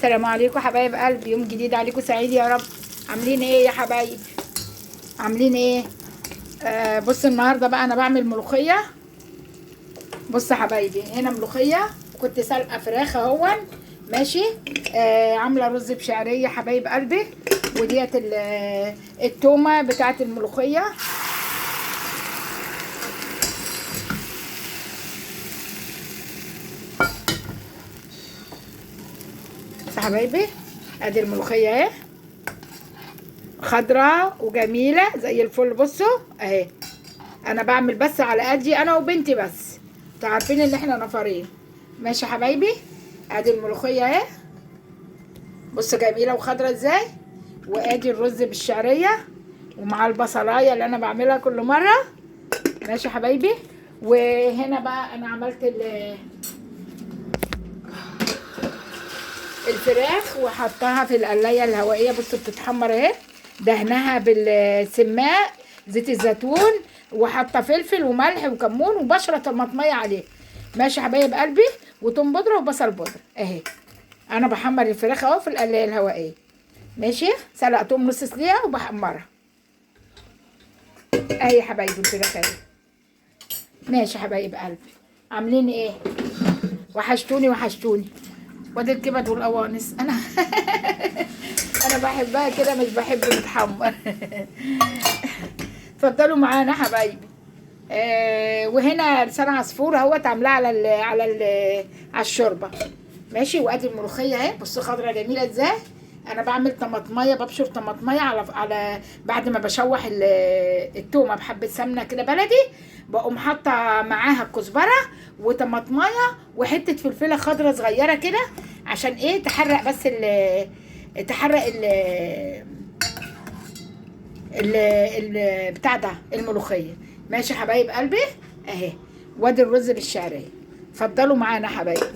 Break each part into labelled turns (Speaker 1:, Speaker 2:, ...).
Speaker 1: السلام عليكم حبايب قلبي، يوم جديد عليكم سعيد يا رب. عاملين ايه يا حبايب؟ عاملين ايه؟ بص النهارده بقى انا بعمل ملوخيه. بص يا حبايبي، هنا ملوخيه، كنت سالقه فراخ اهون. ماشي. عامله رز بشعريه حبايب قلبي، وديت التومه بتاعت الملوخيه. بص يا حبايبي، ادي الملوخيه اهي، خضراء وجميله زي الفل. بصوا اهي، انا بعمل بس على قدي انا وبنتي بس، انتوا عارفين ان احنا نفرين. ماشي يا حبايبي، ادي الملوخيه اهي، بصوا جميله وخضرا ازاي. وادي الرز بالشعريه ومع البصلايه اللي انا بعملها كل مره. ماشي يا حبايبي. وهنا بقى انا عملت الفراخ وحطها في القلايه الهوائيه. بصوا بتتحمر اهي، دهنها بالسماق زيت الزيتون، وحاطه فلفل وملح وكمون وبشره طماطميه عليه. ماشي يا حبايب قلبي، وتوم بودره وبصل بودره اهي. انا بحمر الفراخ اهو في القلايه الهوائيه. ماشي، سلقتهم نص سلقه وبحمرها اهي يا حبايبي الفراخ اهي. ماشي يا حبايب قلبي، عاملين ايه؟ وحشتوني وحشتوني. وادي الكبد والقوانص انا انا بحبها كده، مش بحب متحمر اتفضلوا معانا حبايبي. وهنا لسان عصفور اهوت عاملاه على الشوربه. ماشي. وادي الملوخيه اهي، بصوا خضره جميله ازاي. انا بعمل طماطميه، ببشر طماطميه على بعد ما بشوح التومه بحبه سمنه كده بلدي، بقوم حاطه معاها الكزبره وطماطميه وحته فلفله خضره صغيره كده، عشان ايه؟ تحرق بس تحرق بتاع ده الملوخيه. ماشي حبايب قلبي اهي. وادي الرز بالشعريه. اتفضلوا معانا حبايبي،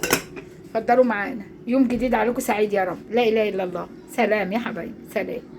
Speaker 1: اتفضلوا معانا. يوم جديد عليكم سعيد يا رب. لا اله الا الله. سلام يا حبايبي، سلام.